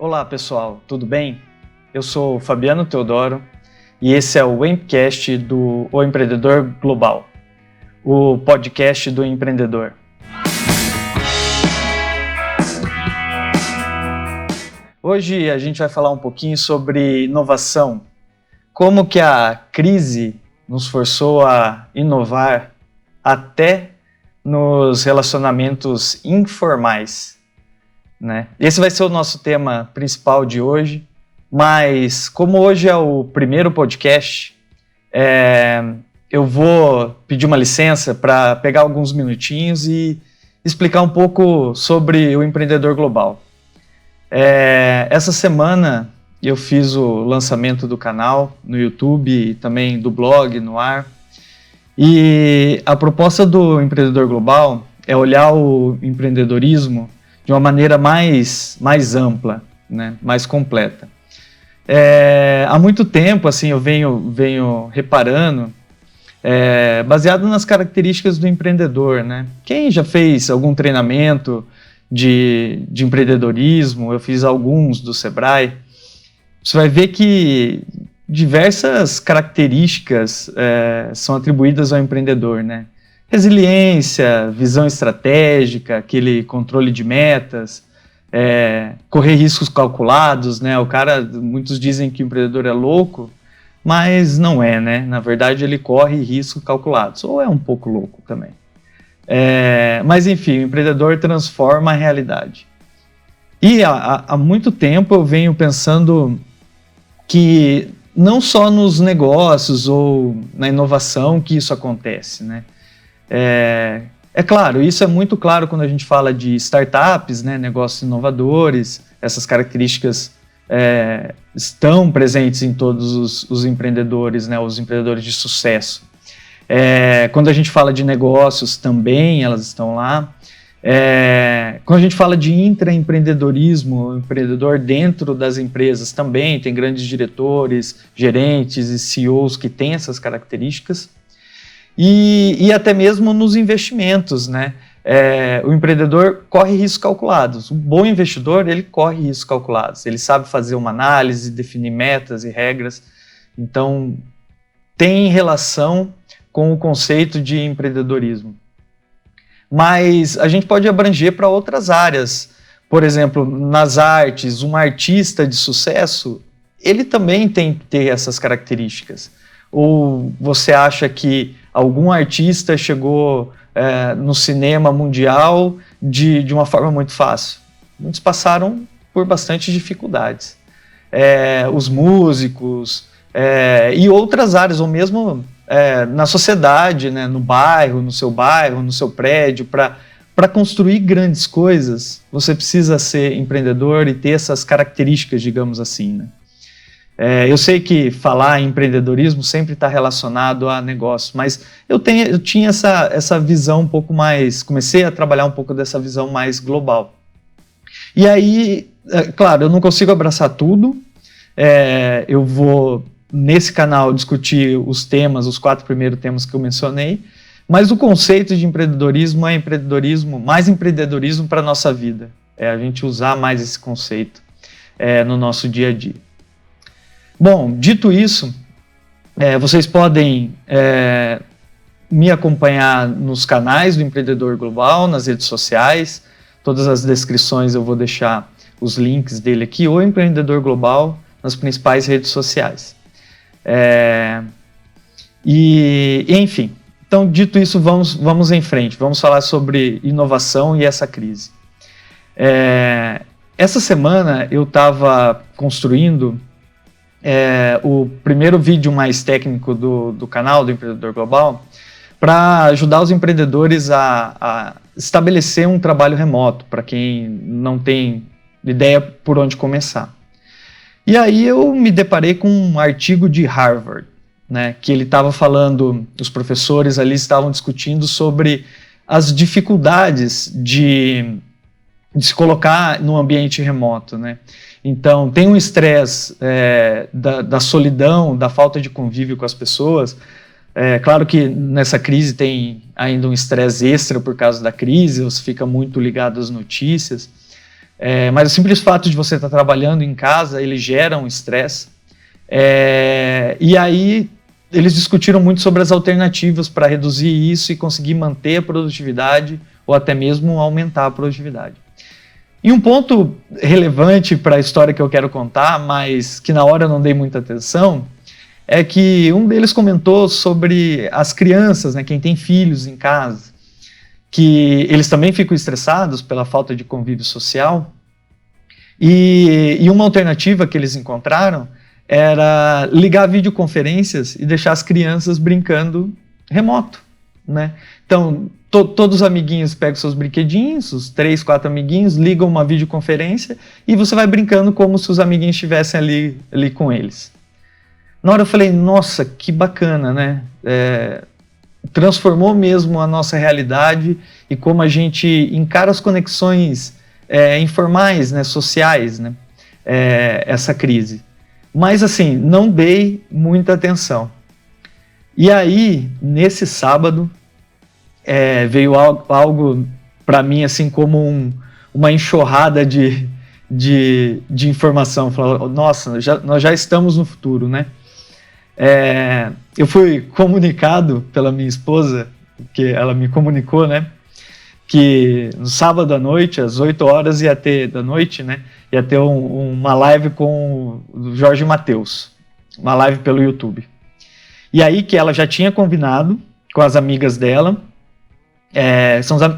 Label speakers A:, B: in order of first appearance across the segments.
A: Olá pessoal, tudo bem? Eu sou o Fabiano Teodoro e esse é o Empcast do O Empreendedor Global, o podcast do empreendedor. Hoje a gente vai falar um pouquinho sobre inovação, como que a crise nos forçou a inovar até nos relacionamentos informais, né? Esse vai ser o nosso tema principal de hoje, mas como hoje é o primeiro podcast, eu vou pedir uma licença para pegar alguns minutinhos e explicar um pouco sobre o Empreendedor Global. Essa semana eu fiz o lançamento do canal no YouTube e também do blog no ar, e a proposta do Empreendedor Global é olhar o empreendedorismo de uma maneira mais ampla, né, mais completa. Há muito tempo assim, eu venho reparando, baseado nas características do empreendedor, né? Quem já fez algum treinamento de empreendedorismo, eu fiz alguns do Sebrae, você vai ver que diversas características são atribuídas ao empreendedor, né? Resiliência, visão estratégica, aquele controle de metas, correr riscos calculados, né? Muitos dizem que o empreendedor é louco, mas não é, né? Na verdade, ele corre riscos calculados, ou é um pouco louco também. Mas enfim, o empreendedor transforma a realidade. E há muito tempo eu venho pensando que não só nos negócios ou na inovação que isso acontece, né? Claro, isso é muito claro quando a gente fala de startups, né, negócios inovadores, essas características estão presentes em todos os empreendedores, né, os empreendedores de sucesso. Quando a gente fala de negócios, também elas estão lá. Quando a gente fala de intraempreendedorismo, o empreendedor dentro das empresas também tem grandes diretores, gerentes e CEOs que têm essas características. E até mesmo nos investimentos, né? O empreendedor corre riscos calculados. O bom investidor, ele corre riscos calculados. Ele sabe fazer uma análise, definir metas e regras. Então, tem relação com o conceito de empreendedorismo. Mas a gente pode abranger para outras áreas. Por exemplo, nas artes, um artista de sucesso, ele também tem que ter essas características. Ou você acha que algum artista chegou no cinema mundial de uma forma muito fácil? Muitos passaram por bastante dificuldades. Os músicos e outras áreas, ou mesmo na sociedade, né, no seu prédio, para construir grandes coisas, você precisa ser empreendedor e ter essas características, digamos assim, né? Eu sei que falar em empreendedorismo sempre está relacionado a negócio, mas eu tinha essa visão um pouco mais, comecei a trabalhar um pouco dessa visão mais global. E aí, claro, eu não consigo abraçar tudo, eu vou, nesse canal, discutir os 4 primeiros temas que eu mencionei, mas o conceito de empreendedorismo é mais empreendedorismo para a nossa vida, a gente usar mais esse conceito no nosso dia a dia. Bom, dito isso, vocês podem me acompanhar nos canais do Empreendedor Global, nas redes sociais. Todas as descrições eu vou deixar os links dele aqui, ou Empreendedor Global, nas principais redes sociais. Enfim, então dito isso, vamos em frente, vamos falar sobre inovação e essa crise. Essa semana eu estava construindo o primeiro vídeo mais técnico do canal do Empreendedor Global para ajudar os empreendedores a estabelecer um trabalho remoto, para quem não tem ideia por onde começar. E aí eu me deparei com um artigo de Harvard, né, que ele estava falando, os professores ali estavam discutindo sobre as dificuldades de se colocar no ambiente remoto, né? Então, tem um estresse da solidão, da falta de convívio com as pessoas. Claro que nessa crise tem ainda um estresse extra por causa da crise, você fica muito ligado às notícias. Mas o simples fato de você estar trabalhando em casa, ele gera um estresse. E aí eles discutiram muito sobre as alternativas para reduzir isso e conseguir manter a produtividade ou até mesmo aumentar a produtividade. E um ponto relevante para a história que eu quero contar, mas que na hora eu não dei muita atenção, é que um deles comentou sobre as crianças, né, quem tem filhos em casa, que eles também ficam estressados pela falta de convívio social, e uma alternativa que eles encontraram era ligar videoconferências e deixar as crianças brincando remoto, né? Então, todos os amiguinhos pegam seus brinquedinhos, os 3, 4 amiguinhos, ligam uma videoconferência e você vai brincando como se os amiguinhos estivessem ali com eles. Na hora eu falei, nossa, que bacana, né? Transformou mesmo a nossa realidade e como a gente encara as conexões informais, né, sociais, né? Essa crise. Mas assim, não dei muita atenção. E aí, nesse sábado, veio algo para mim assim como uma enxurrada de informação. Falei, nossa, nós já estamos no futuro, né? Eu fui comunicado pela minha esposa, que ela me comunicou, né? Que no sábado à noite, às 8 horas da noite, né? Ia ter uma live com o Jorge Mateus, uma live pelo YouTube. E aí que ela já tinha combinado com as amigas dela,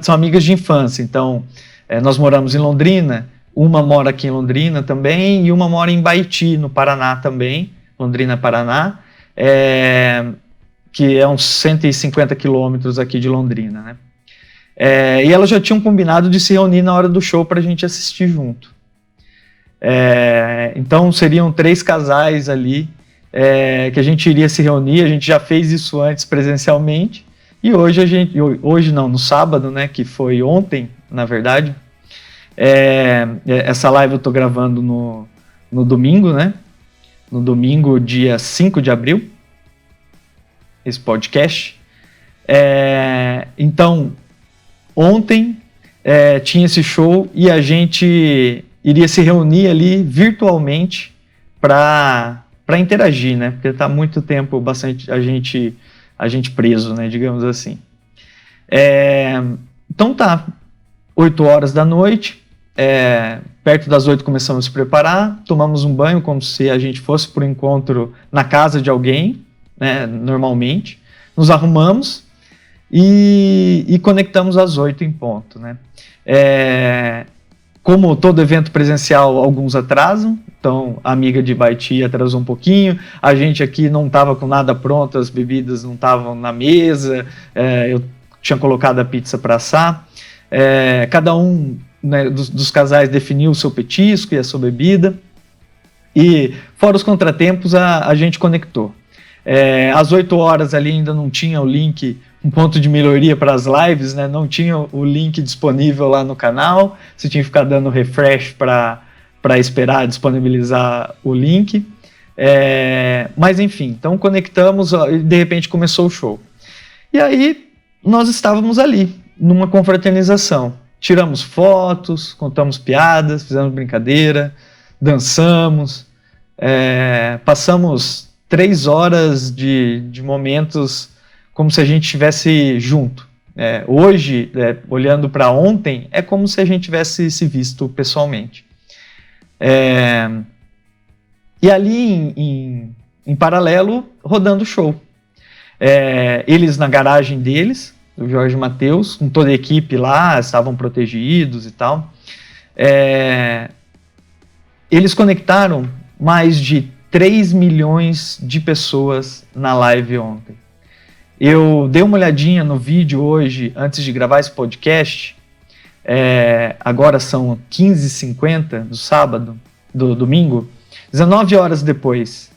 A: são amigas de infância, então nós moramos em Londrina, uma mora aqui em Londrina também, e uma mora em Baiti, no Paraná também, Londrina, Paraná, que é uns 150 quilômetros aqui de Londrina, né? E elas já tinham combinado de se reunir na hora do show para a gente assistir junto. Então seriam 3 casais ali que a gente iria se reunir. A gente já fez isso antes presencialmente e hoje não, no sábado, né, que foi ontem, na verdade. Essa live eu estou gravando no domingo, né? No domingo, dia 5 de abril, esse podcast. Então, ontem tinha esse show e a gente iria se reunir ali virtualmente para interagir, né? Porque está muito tempo bastante a gente preso, né? Digamos assim. Então tá, 8 horas da noite, perto das 8 começamos a se preparar, tomamos um banho como se a gente fosse para um encontro na casa de alguém, né? Normalmente, nos arrumamos e conectamos às 8 em ponto, né? Como todo evento presencial, alguns atrasam, então a amiga de Baiti atrasou um pouquinho, a gente aqui não estava com nada pronto, as bebidas não estavam na mesa, eu tinha colocado a pizza para assar, cada um, né, dos casais definiu o seu petisco e a sua bebida, e fora os contratempos a gente conectou. Às 8 horas ali ainda não tinha o link, um ponto de melhoria para as lives, né? Não tinha o link disponível lá no canal, você tinha que ficar dando refresh para esperar disponibilizar o link. Mas enfim, então conectamos e de repente começou o show. E aí nós estávamos ali, numa confraternização. Tiramos fotos, contamos piadas, fizemos brincadeira, dançamos, passamos 3 horas de momentos como se a gente estivesse junto. Hoje, olhando para ontem, é como se a gente tivesse se visto pessoalmente. E ali, em paralelo, rodando o show. Eles na garagem deles, o Jorge Mateus, com toda a equipe lá, estavam protegidos e tal. Eles conectaram mais de 3 milhões de pessoas na live ontem. Eu dei uma olhadinha no vídeo hoje, antes de gravar esse podcast, agora são 15h50 do sábado, do domingo, 19 horas depois,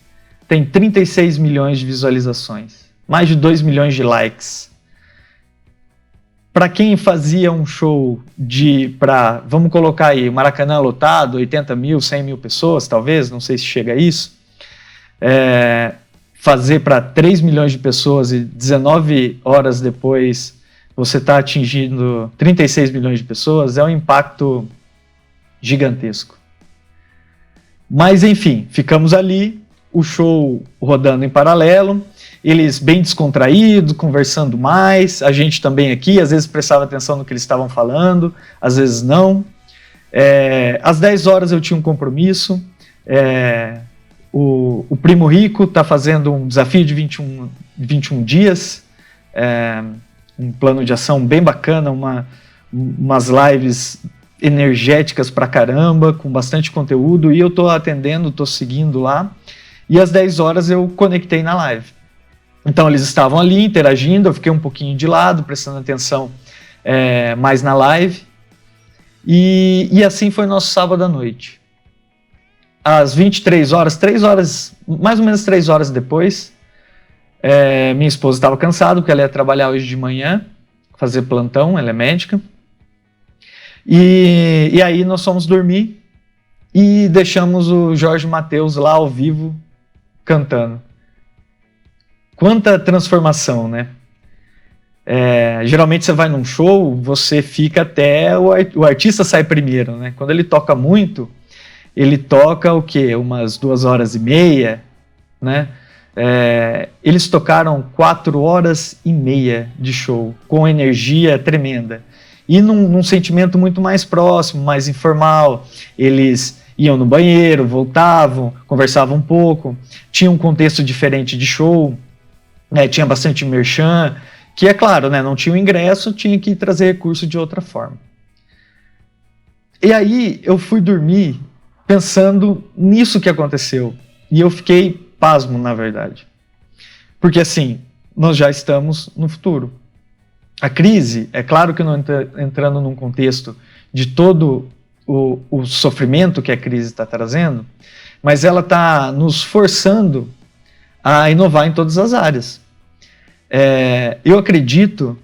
A: tem 36 milhões de visualizações, mais de 2 milhões de likes. Para quem fazia um show vamos colocar aí, Maracanã lotado, 80 mil, 100 mil pessoas, talvez, não sei se chega a isso, fazer para 3 milhões de pessoas e 19 horas depois você está atingindo 36 milhões de pessoas, é um impacto gigantesco. Mas enfim, ficamos ali, o show rodando em paralelo, eles bem descontraídos, conversando mais, a gente também aqui, às vezes prestava atenção no que eles estavam falando, às vezes não. Às 10 horas eu tinha um compromisso, o Primo Rico está fazendo um desafio de 21 dias, um plano de ação bem bacana, umas lives energéticas pra caramba, com bastante conteúdo, e eu tô atendendo, tô seguindo lá, e às 10 horas eu conectei na live. Então eles estavam ali interagindo, eu fiquei um pouquinho de lado, prestando atenção mais na live, e assim foi nosso sábado à noite. Às 23 horas, mais ou menos 3 horas depois, minha esposa estava cansada, porque ela ia trabalhar hoje de manhã, fazer plantão, ela é médica. E aí nós fomos dormir e deixamos o Jorge Mateus lá ao vivo cantando. Quanta transformação, né? Geralmente você vai num show, você fica até o artista sai primeiro, né? Quando ele toca muito, ele toca o quê? Umas 2h30, né? Eles tocaram 4h30 de show, com energia tremenda. E num sentimento muito mais próximo, mais informal. Eles iam no banheiro, voltavam, conversavam um pouco. Tinha um contexto diferente de show, tinha bastante merchan, que é claro, né, não tinha o ingresso, tinha que trazer recurso de outra forma. E aí eu fui dormir pensando nisso que aconteceu. E eu fiquei pasmo, na verdade. Porque assim, nós já estamos no futuro. A crise, é claro que não entrando num contexto de todo o sofrimento que a crise está trazendo, mas ela está nos forçando a inovar em todas as áreas. Eu acredito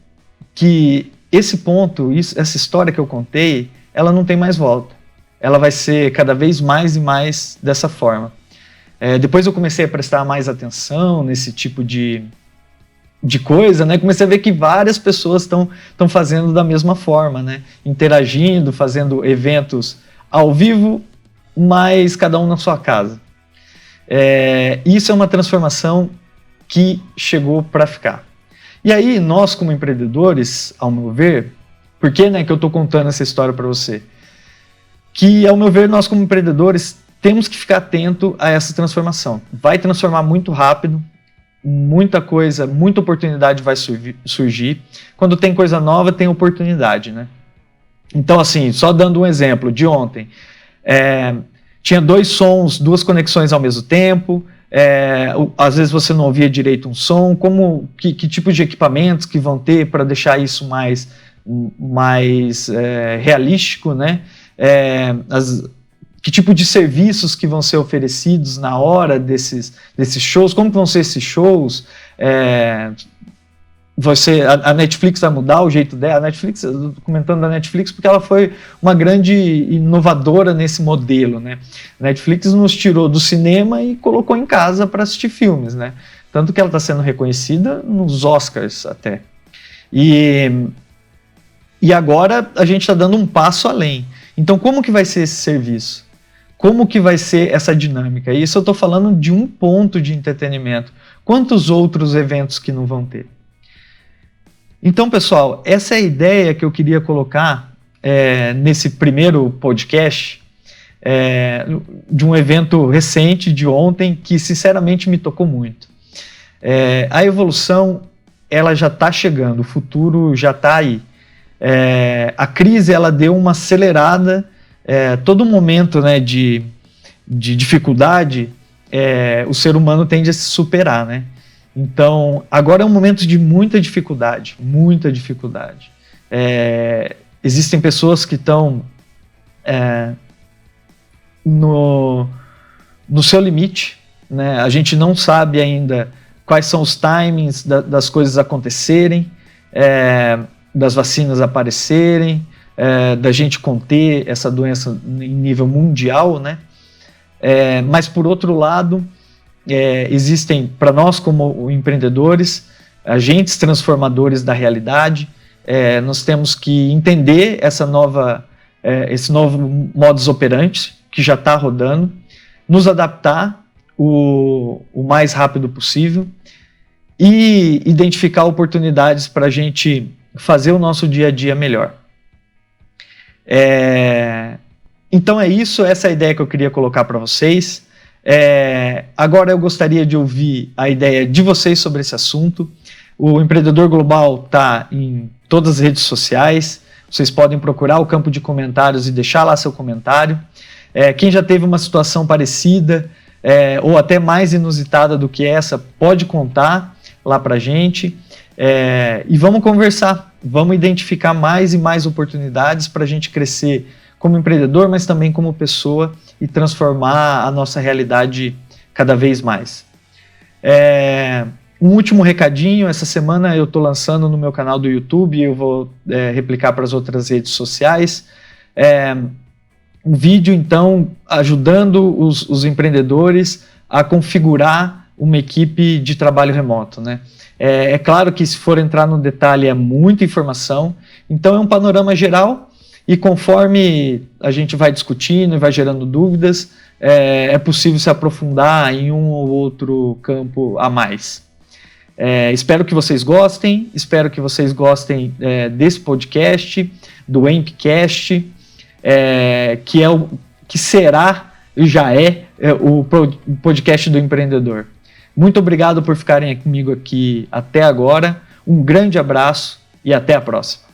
A: que esse ponto, essa história que eu contei, ela não tem mais volta. Ela vai ser cada vez mais e mais dessa forma. Depois eu comecei a prestar mais atenção nesse tipo de coisa, né? Comecei a ver que várias pessoas estão fazendo da mesma forma, né? Interagindo, fazendo eventos ao vivo, mas cada um na sua casa. Isso é uma transformação que chegou para ficar. E aí, nós como empreendedores, ao meu ver, por que, né, que eu estou contando essa história para você? Que, ao meu ver, nós como empreendedores temos que ficar atento a essa transformação. Vai transformar muito rápido, muita coisa, muita oportunidade vai surgir. Quando tem coisa nova, tem oportunidade, né? Então, assim, só dando um exemplo, de ontem, tinha 2 sons, 2 conexões ao mesmo tempo, às vezes você não ouvia direito um som, que tipo de equipamentos que vão ter para deixar isso mais realístico, né? Que tipo de serviços que vão ser oferecidos na hora desses shows, como que vão ser esses shows, a Netflix vai mudar o jeito dela. A Netflix, eu tô comentando da Netflix porque ela foi uma grande inovadora nesse modelo, né? A Netflix nos tirou do cinema e colocou em casa para assistir filmes, né? Tanto que ela está sendo reconhecida nos Oscars até. E agora a gente está dando um passo além. Então como que vai ser esse serviço? Como que vai ser essa dinâmica? Isso eu estou falando de um ponto de entretenimento. Quantos outros eventos que não vão ter? Então, pessoal, essa é a ideia que eu queria colocar nesse primeiro podcast de um evento recente de ontem que, sinceramente, me tocou muito. A evolução, ela já está chegando, o futuro já está aí. A crise, ela deu uma acelerada, todo momento, né, de dificuldade, o ser humano tende a se superar, né? Então, agora é um momento de muita dificuldade, muita dificuldade. Existem pessoas que estão no seu limite, né? A gente não sabe ainda quais são os timings das coisas acontecerem, das vacinas aparecerem, da gente conter essa doença em nível mundial, né? Mas, por outro lado, existem, para nós como empreendedores, agentes transformadores da realidade. Nós temos que entender essa nova esse novo modus operandi que já está rodando, nos adaptar o mais rápido possível e identificar oportunidades para a gente fazer o nosso dia a dia melhor. Então é isso, essa é a ideia que eu queria colocar para vocês. Agora eu gostaria de ouvir a ideia de vocês sobre esse assunto. O Empreendedor Global está em todas as redes sociais, vocês podem procurar o campo de comentários e deixar lá seu comentário. Quem já teve uma situação parecida ou até mais inusitada do que essa, pode contar lá para a gente. E vamos conversar, vamos identificar mais e mais oportunidades para a gente crescer como empreendedor, mas também como pessoa e transformar a nossa realidade cada vez mais. Um último recadinho, essa semana eu estou lançando no meu canal do YouTube, eu vou replicar para as outras redes sociais, um vídeo então ajudando os empreendedores a configurar uma equipe de trabalho remoto, né? É claro que se for entrar no detalhe é muita informação, então é um panorama geral e conforme a gente vai discutindo e vai gerando dúvidas, é possível se aprofundar em um ou outro campo a mais. Espero que vocês gostem desse podcast, do Empcast, que será e já é o podcast do empreendedor. Muito obrigado por ficarem comigo aqui até agora, um grande abraço e até a próxima.